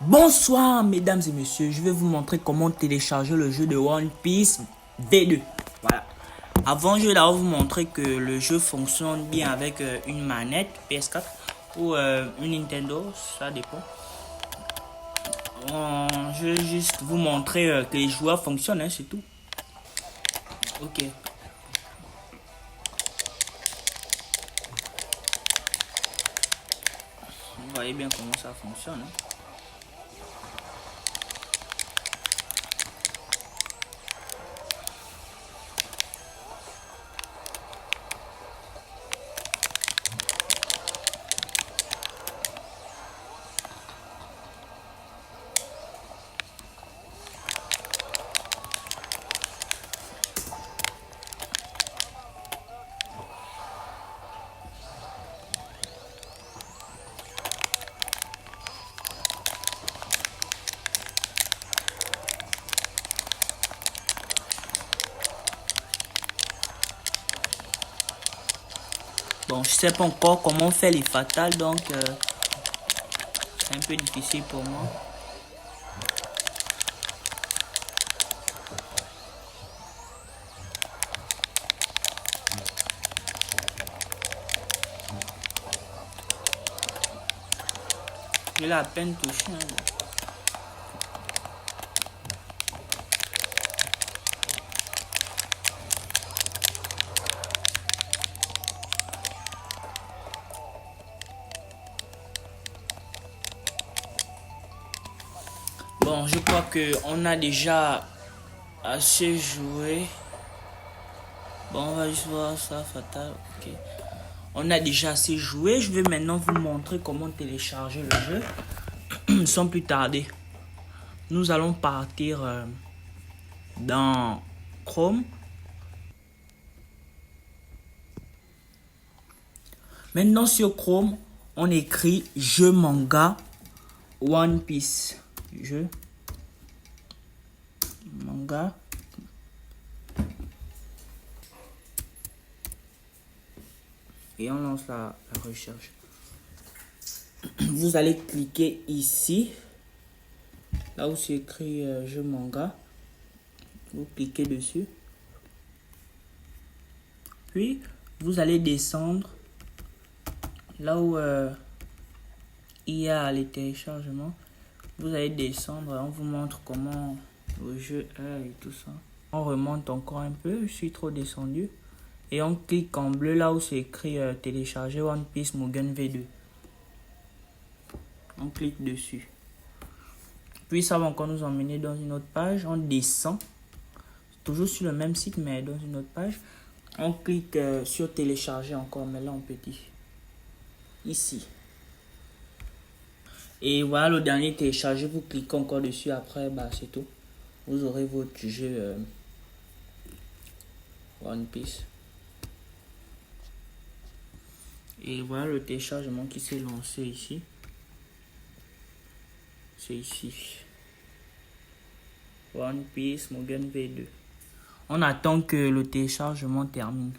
Bonsoir mesdames et messieurs, je vais vous montrer comment télécharger le jeu de One Piece V2. Voilà. Avant, je vais d'abord vous montrer que le jeu fonctionne bien avec une manette PS4 ou une Nintendo, ça dépend. Je vais juste vous montrer que les joueurs fonctionnent, hein, c'est tout. Ok. Vous voyez bien comment ça fonctionne. Hein. Bon, je sais pas encore comment faire les fatales, donc c'est un peu difficile pour moi. Je l'ai à peine touché. Hein. Bon, je crois que on a déjà assez joué. Bon, on va juste voir ça, fatal. Ok. On a déjà assez joué. Je vais maintenant vous montrer comment télécharger le jeu. Sans plus tarder, nous allons partir dans Chrome. Maintenant sur Chrome, on écrit jeu manga One Piece. Jeu manga. Et on lance la recherche. Vous allez cliquer ici. Là où c'est écrit jeu manga. Vous cliquez dessus. Puis, vous allez descendre là où il y a les téléchargements. Vous allez descendre. On vous montre comment le jeu est et tout ça. On remonte encore un peu. Je suis trop descendu. Et on clique en bleu là où c'est écrit télécharger One Piece Mugen V2. On clique dessus. Puis ça va encore nous emmener dans une autre page. On descend. Toujours sur le même site mais dans une autre page. On clique sur télécharger encore mais là en petit. Ici. Et voilà le dernier téléchargé. Vous cliquez encore dessus. Après bah c'est tout. Vous aurez votre jeu One Piece. Et voilà le téléchargement qui s'est lancé ici. C'est ici. One Piece Mugen V2. On attend que le téléchargement termine.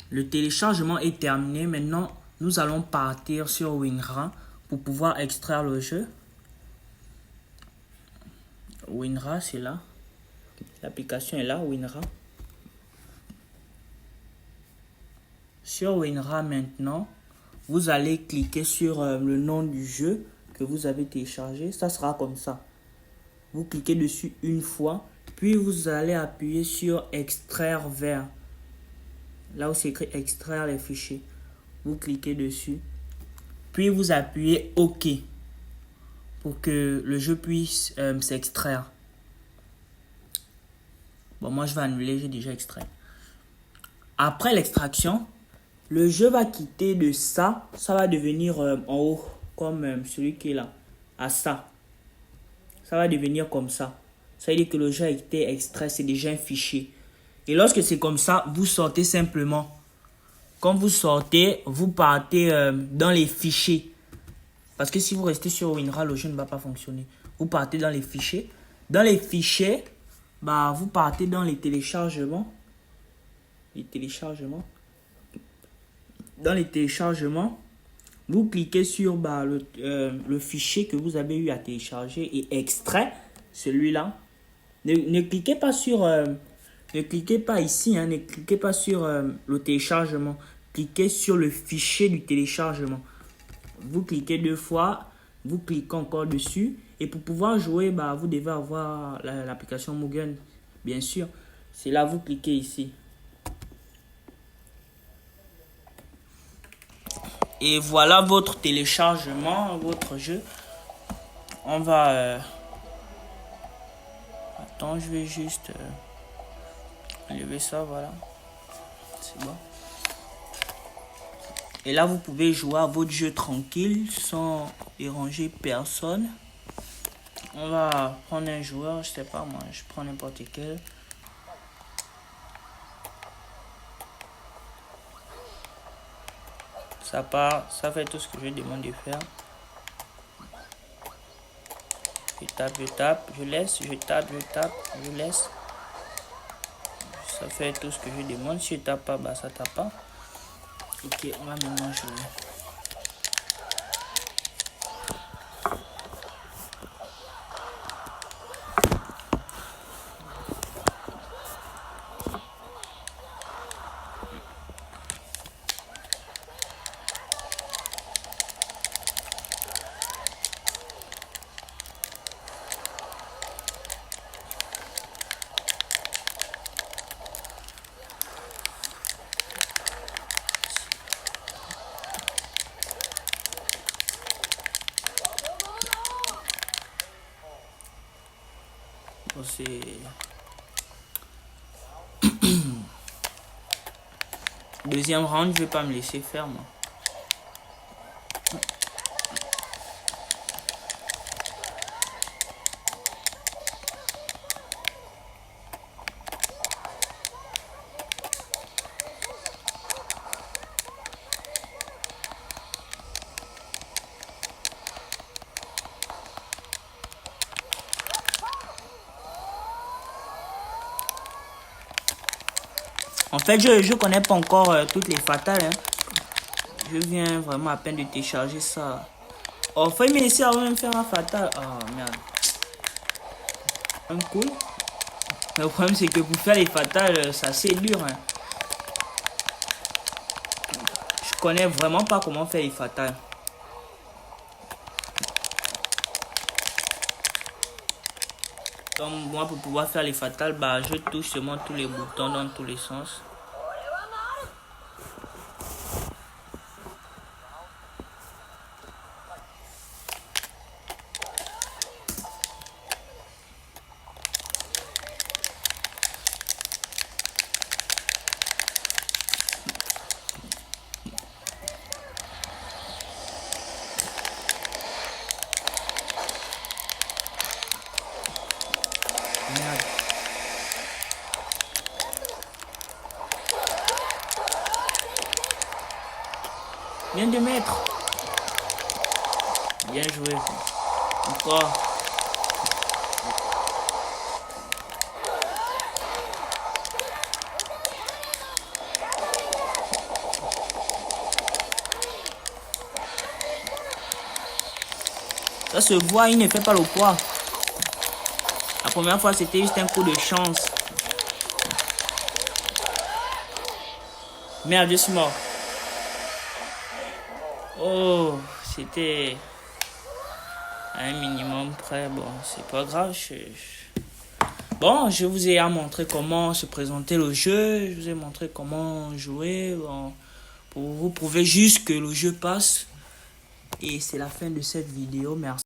Le téléchargement est terminé. Maintenant, nous allons partir sur WinRAR pour pouvoir extraire le jeu. WinRAR, c'est là. L'application est là, WinRAR. Sur WinRAR maintenant, vous allez cliquer sur le nom du jeu que vous avez téléchargé. Ça sera comme ça. Vous cliquez dessus une fois, puis vous allez appuyer sur extraire vers. Là où c'est écrit extraire les fichiers. Vous cliquez dessus, puis vous appuyez OK pour que le jeu puisse s'extraire. Bon, moi je vais annuler, j'ai déjà extrait. Après l'extraction, le jeu va quitter de ça, ça va devenir en haut, comme celui qui est là, à ça. Ça va devenir comme ça. Ça veut dire que le jeu a été extrait, c'est déjà un fichier. Et lorsque c'est comme ça, vous sortez simplement. Quand vous sortez, vous partez dans les fichiers. Parce que si vous restez sur WinRAR, le jeu ne va pas fonctionner. Vous partez dans les fichiers. Dans les fichiers, bah, vous partez dans les téléchargements. Les téléchargements. Dans les téléchargements, Vous cliquez sur le fichier que vous avez eu à télécharger et extrait, celui-là. Ne cliquez pas sur... ne cliquez pas ici, hein, ne cliquez pas sur le téléchargement. Cliquez sur le fichier du téléchargement. Vous cliquez 2 fois, vous cliquez encore dessus. Et pour pouvoir jouer, vous devez avoir l'application Mugen, bien sûr. C'est là, vous cliquez ici. Et voilà votre téléchargement, votre jeu. On va... Attends, je vais juste enlever ça, voilà. C'est bon. Et là, vous pouvez jouer à votre jeu tranquille, sans déranger personne. On va prendre un joueur, je sais pas moi, je prends n'importe quel. Ça part, ça fait tout ce que je demande de faire. Je tape, je laisse, je tape, je laisse. Ça fait tout ce que je demande. Si je tape pas, ça tape pas. Ok, on va maintenant jouer. C'est deuxième round, je vais pas me laisser faire moi. En fait, je connais pas encore toutes les fatales. Hein. Je viens vraiment à peine de télécharger ça. Oh, faut me laisser avant de me faire un fatal. Oh, merde. Un coup. Le problème, c'est que pour faire les fatales, c'est assez dur. Hein. Je connais vraiment pas comment faire les fatales. Donc, moi, pour pouvoir faire les fatales, je touche seulement tous les boutons dans tous les sens. Merde. Viens de mettre. Bien joué. Encore. Ça se voit, il ne fait pas le poids. La première fois, c'était juste un coup de chance. Merde, je suis mort. Oh, c'était un minimum près. Bon, c'est pas grave. Bon, je vous ai montré comment se présenter le jeu. Je vous ai montré comment jouer. Bon, pour vous prouver juste que le jeu passe. Et c'est la fin de cette vidéo. Merci.